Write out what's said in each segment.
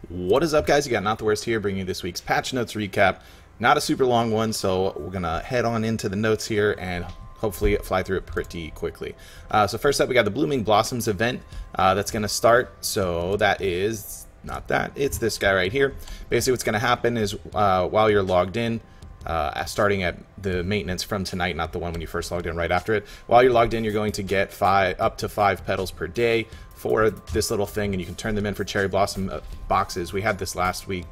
What is up, guys? You got Not the Worst here, bringing you this week's patch notes recap. Not a super long one, so we're gonna head on into the notes here and hopefully fly through it pretty quickly. So first up, we got the Blooming Blossoms event that's gonna start. So that is not that; it's this guy right here. Basically, what's gonna happen is while you're logged in, starting at the maintenance from tonight, not the one when you first logged in, right after it. While you're logged in, you're going to get up to 5 petals per day for this little thing, and you can turn them in for cherry blossom boxes. We had this last week.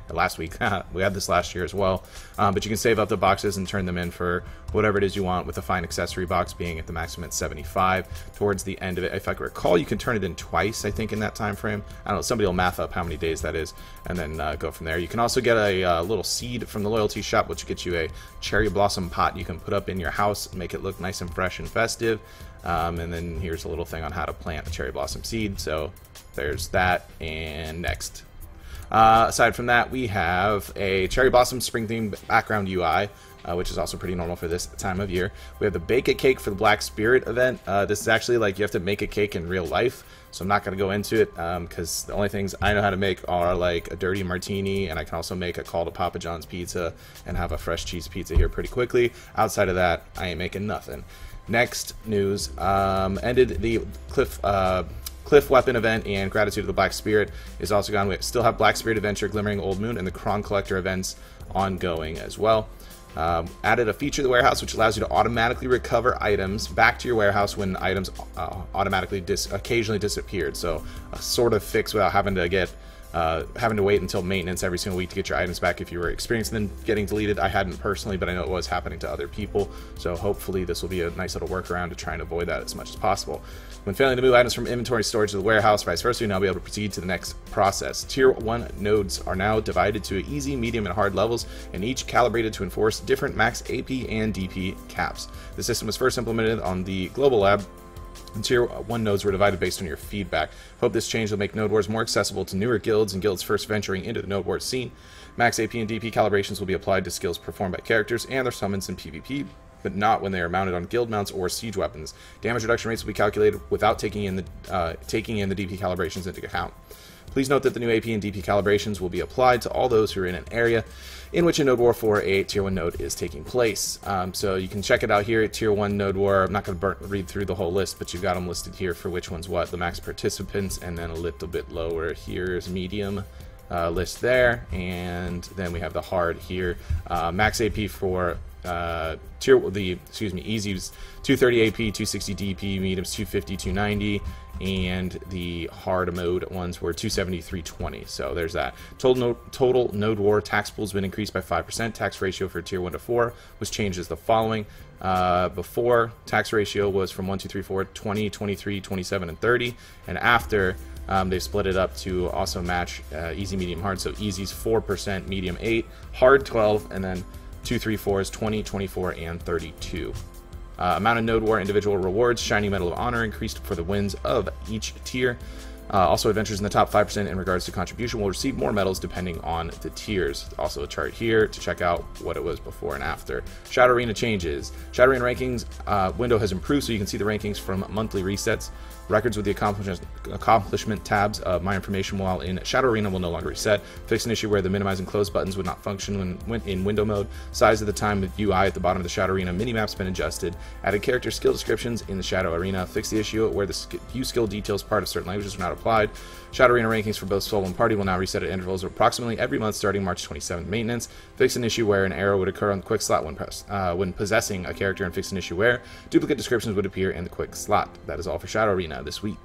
We had this last year as well, but you can save up the boxes and turn them in for whatever it is you want, with a fine accessory box being at the maximum at 75 towards the end of it. If I can recall, you can turn it in twice, I think, in that time frame. I don't know, somebody will math up how many days that is and then go from there. You can also get a little seed from the loyalty shop, which gets you a cherry blossom pot you can put up in your house, make it look nice and fresh and festive. And then here's a little thing on how to plant a cherry blossom seed. So there's that. And next, aside from that, we have a cherry blossom spring theme background UI, which is also pretty normal for this time of year. We have the Bake a Cake for the Black Spirit event. This is actually like you have to make a cake in real life, so I'm not going to go into it because the only things I know how to make are like a dirty martini, and I can also make a call to Papa John's pizza and have a fresh cheese pizza here pretty quickly. Outside of that, I ain't making nothing. Next news, ended the Cliff Weapon event, and Gratitude of the Black Spirit is also gone. We still have Black Spirit Adventure, Glimmering Old Moon, and the Kron Collector events ongoing as well. Added a feature to the warehouse which allows you to automatically recover items back to your warehouse when items automatically occasionally disappeared. So a sort of fix without having to wait until maintenance every single week to get your items back if you were experiencing them getting deleted. I hadn't personally, but I know it was happening to other people. So hopefully this will be a nice little workaround to try and avoid that as much as possible. When failing to move items from inventory storage to the warehouse, vice versa, you'll now be able to proceed to the next process. Tier 1 nodes are now divided to easy, medium, and hard levels, and each calibrated to enforce different max AP and DP caps. The system was first implemented on the Global Lab, and Tier 1 nodes were divided based on your feedback. Hope this change will make Node Wars more accessible to newer guilds and guilds first venturing into the Node Wars scene. Max AP and DP calibrations will be applied to skills performed by characters and their summons in PvP, but not when they are mounted on guild mounts or siege weapons. Damage reduction rates will be calculated without taking in the DP calibrations into account. Please note that the new AP and DP calibrations will be applied to all those who are in an area in which a Node War for a Tier 1 node is taking place. So you can check it out here at Tier 1 Node War. I'm not going to read through the whole list, but you've got them listed here for which one's what, the max participants, and then a little bit lower here's medium list there, and then we have the hard here. Max AP for easy's 230 AP, 260 DP, mediums 250, 290, and the hard mode ones were 270, 320. So there's that. Total Node War tax pool has been increased by 5%. Tax ratio for Tier 1 to 4 was changed as the following. Before, tax ratio was from 1, 2, 3, 4, 20, 23, 27, and 30, and after they split it up to also match easy, medium, hard. So easy's 4%, medium 8, hard 12, and then 2, 3, 4 is 20, 24, and 32. Amount of Node War individual rewards: Shiny Medal of Honor increased for the wins of each tier. Also, adventures in the top 5% in regards to contribution will receive more medals depending on the tiers. Also a chart here to check out what it was before and after. Shadow Arena changes. Shadow Arena rankings window has improved, so you can see the rankings from monthly resets. Records with the accomplishment tabs of My Information while in Shadow Arena will no longer reset. Fixed an issue where the minimize and close buttons would not function when in window mode. Size of the time UI at the bottom of the Shadow Arena minimap's been adjusted. Added character skill descriptions in the Shadow Arena. Fixed the issue where the view skill details part of certain languages were not applied. Shadow Arena rankings for both solo and party will now reset at intervals of approximately every month starting March 27th maintenance. Fixed an issue where an error would occur on the quick slot when possessing a character, and fixed an issue where duplicate descriptions would appear in the quick slot. That is all for Shadow Arena this week.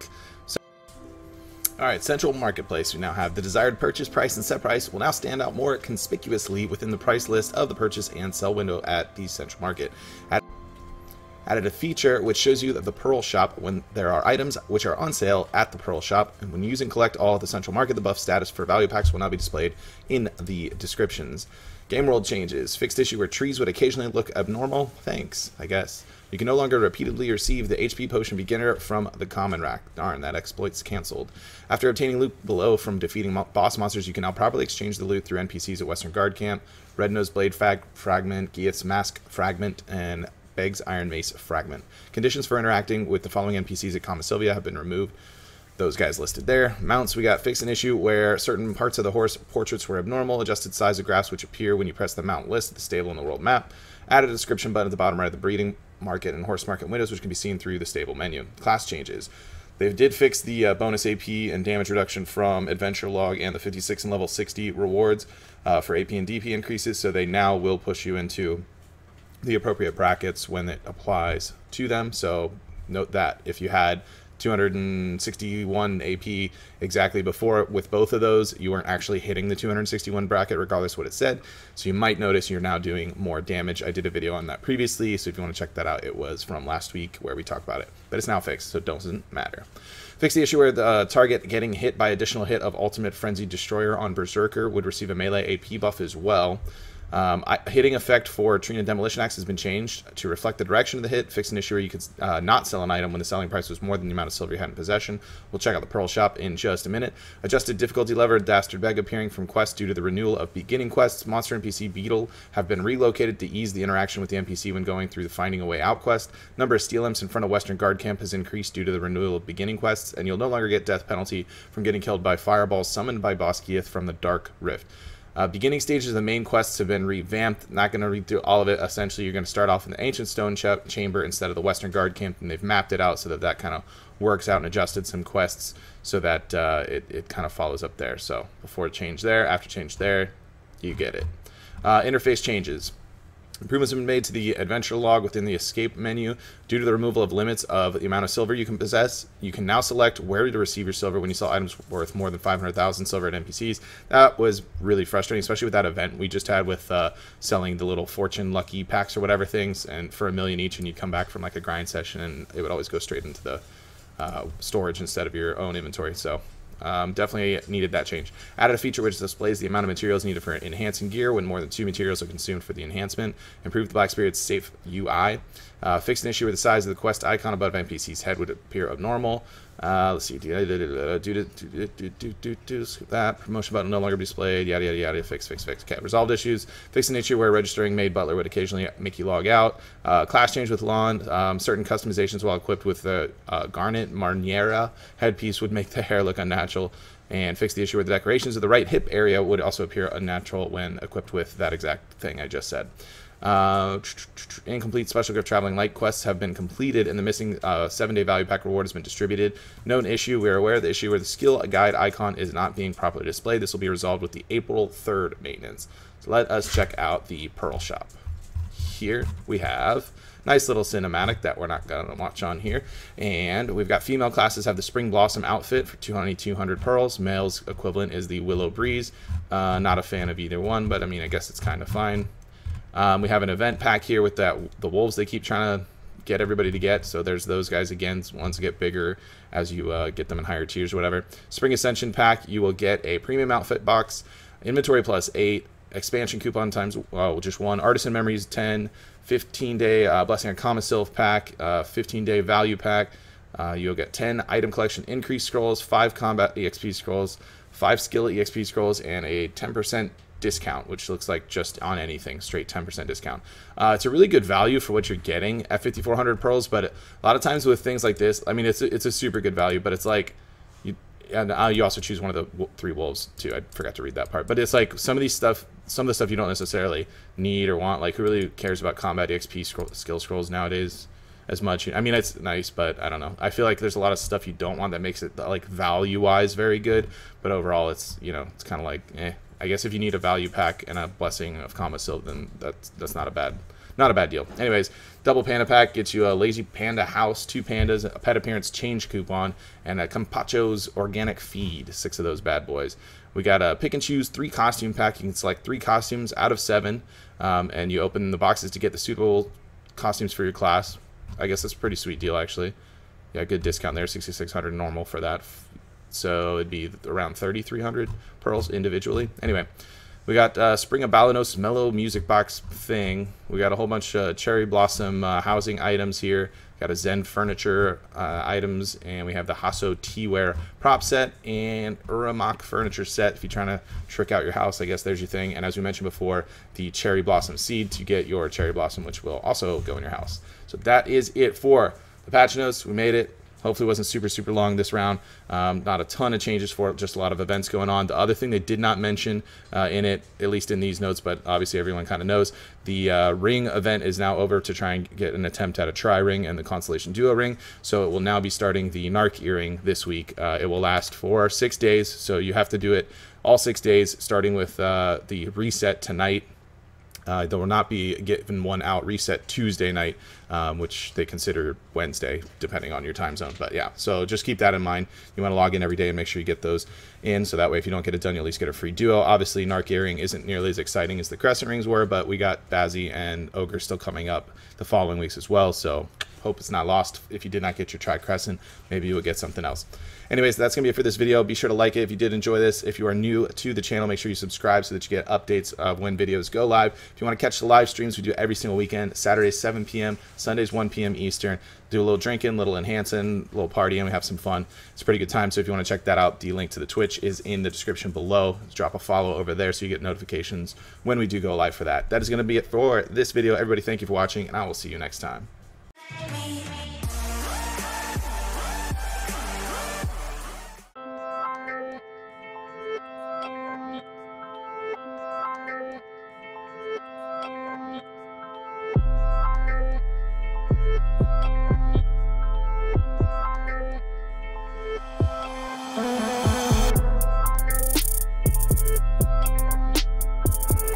Alright, Central Marketplace. We now have the desired purchase price and set price will now stand out more conspicuously within the price list of the purchase and sell window at the Central Market. Added a feature which shows you that the Pearl Shop when there are items which are on sale at the Pearl Shop, and when you use and collect all at the Central Market, the buff status for value packs will now be displayed in the descriptions. Game world changes. Fixed issue where trees would occasionally look abnormal. Thanks, I guess. You can no longer repeatedly receive the HP Potion Beginner from the common rack. Darn, that exploit's cancelled. After obtaining loot below from defeating boss monsters, you can now properly exchange the loot through NPCs at Western Guard Camp. Red Nose Blade Fragment, Gieth's Mask Fragment, and Beg's Iron Mace Fragment. Conditions for interacting with the following NPCs at Common Sylvia have been removed. those guys listed there. Mounts, we got fixed an issue where certain parts of the horse portraits were abnormal, adjusted size of graphs which appear when you press the mount list, the stable and the world map, added a description button at the bottom right of the breeding market and horse market windows, which can be seen through the stable menu. Class changes. They did fix the bonus AP and damage reduction from Adventure Log and the 56 and level 60 rewards for AP and DP increases, so they now will push you into the appropriate brackets when it applies to them. So note that if you had 261 AP exactly before with both of those, you weren't actually hitting the 261 bracket regardless of what it said. So you might notice you're now doing more damage. I did a video on that previously, so if you want to check that out, it was from last week where we talked about it. But it's now fixed, so it doesn't matter. Fix the issue where the target getting hit by additional hit of Ultimate Frenzied Destroyer on Berserker would receive a melee AP buff as well. Hitting effect for Trina Demolition Axe has been changed to reflect the direction of the hit. Fix an issue where you could not sell an item when the selling price was more than the amount of silver you had in possession. We'll check out the Pearl Shop in just a minute. Adjusted difficulty lever, Dastard Beg appearing from quests due to the renewal of beginning quests. Monster NPC Beetle have been relocated to ease the interaction with the NPC when going through the Finding a Way Out quest. Number of steel imps in front of Western Guard Camp has increased due to the renewal of beginning quests, and you'll no longer get death penalty from getting killed by fireballs summoned by Boss Keith from the Dark Rift. Beginning stages of the main quests have been revamped. Not going to read through all of it. Essentially, you're going to start off in the Ancient Stone Chamber instead of the Western Guard Camp, and they've mapped it out so that that kind of works out and adjusted some quests so that it kind of follows up there. So before change there, after change there, you get it. Interface changes. Improvements have been made to the adventure log within the escape menu. Due to the removal of limits of the amount of silver you can possess, you can now select where to receive your silver when you sell items worth more than 500,000 silver at NPCs. That was really frustrating, especially with that event we just had with selling the little fortune lucky packs or whatever things, and for $1 million each, and you'd come back from like a grind session and it would always go straight into the storage instead of your own inventory. So definitely needed that change. Added a feature which displays the amount of materials needed for enhancing gear when more than 2 materials are consumed for the enhancement. Improved the Black Spirit's safe UI. Fixed an issue where the size of the quest icon above NPC's head would appear abnormal. Let's see. That promotion button no longer be displayed. Yada yada yada. Fix. Okay. Resolved issues. Fixed an issue where registering Maid Butler would occasionally make you log out. Class change with Lawn. Certain customizations while equipped with the Garnet Marniera headpiece would make the hair look unnatural. And fix the issue where the decorations of the right hip area would also appear unnatural when equipped with that exact thing I just said. Incomplete Special Gift Traveling Light quests have been completed, and the missing 7-day value pack reward has been distributed. Known issue, we are aware of the issue where the skill guide icon is not being properly displayed. This will be resolved with the April 3rd maintenance. So let us check out the Pearl Shop. Here we have nice little cinematic that we're not going to watch on here. And we've got female classes have the Spring Blossom outfit for 200 pearls. Male's equivalent is the Willow Breeze. Not a fan of either one, but I mean, I guess it's kind of fine. We have an event pack here with the wolves they keep trying to get everybody to get. So there's those guys again. Ones get bigger as you get them in higher tiers or whatever. Spring Ascension pack, you will get a premium outfit box, inventory plus 8, expansion coupon times just 1, artisan memories 10, 15-day blessing on Kama Sylph pack, 15-day value pack. You'll get 10 item collection increase scrolls, 5 combat EXP scrolls, 5 skill EXP scrolls, and a 10% discount, which looks like just on anything, straight 10% discount. It's a really good value for what you're getting at 5,400 pearls, but a lot of times with things like this, I mean, it's a super good value, but it's like, you also choose one of the 3 wolves too. I forgot to read that part, but it's like some of the stuff you don't necessarily need or want. Like, who really cares about combat EXP skill scrolls nowadays as much? I mean, it's nice, but I don't know. I feel like there's a lot of stuff you don't want that makes it like value-wise very good, but overall it's, you know, it's kind of like, I guess if you need a value pack and a blessing of Kama Sylph, then that's not a bad deal. Anyways, double panda pack gets you a lazy panda house, 2 pandas, a pet appearance change coupon, and a Campacho's organic feed, 6 of those bad boys. We got a pick and choose 3 costume pack. You can select 3 costumes out of 7, and you open the boxes to get the suitable costumes for your class. I guess that's a pretty sweet deal, actually. Yeah, good discount there, 6,600 normal for that. So it'd be around 3,300 pearls individually. Anyway, we got Spring of Balanos Mellow Music Box thing. We got a whole bunch of Cherry Blossom housing items here. Got a Zen Furniture items, and we have the Hasso Teaware prop set and Uramak furniture set. If you're trying to trick out your house, I guess there's your thing. And as we mentioned before, the Cherry Blossom seed to get your Cherry Blossom, which will also go in your house. So that is it for the patch notes. We made it. Hopefully it wasn't super long this round. Not a ton of changes for it, just a lot of events going on. The other thing they did not mention in it, at least in these notes, but obviously everyone kind of knows, the ring event is now over to try and get an attempt at a tri-ring and the Constellation Duo ring. So it will now be starting the Narc earring this week. It will last for 6 days, so you have to do it all 6 days, starting with the reset tonight. There will not be given one out reset Tuesday night, which they consider Wednesday, depending on your time zone. But yeah, so just keep that in mind. You want to log in every day and make sure you get those in, so that way if you don't get it done, you at least get a free duo. Obviously, Narc earring isn't nearly as exciting as the Crescent rings were, but we got Bazzy and Ogre still coming up the following weeks as well, so hope it's not lost. If you did not get your Tri-Crescent, maybe you will get something else. Anyways, that's going to be it for this video. Be sure to like it if you did enjoy this. If you are new to the channel, make sure you subscribe so that you get updates of when videos go live. If you want to catch the live streams, we do every single weekend. Saturdays 7 p.m., Sundays 1 p.m. Eastern. Do a little drinking, little enhancing, little partying. We have some fun. It's a pretty good time, so if you want to check that out, the link to the Twitch is in the description below. Drop a follow over there so you get notifications when we do go live for that. That is going to be it for this video. Everybody, thank you for watching, and I will see you next time.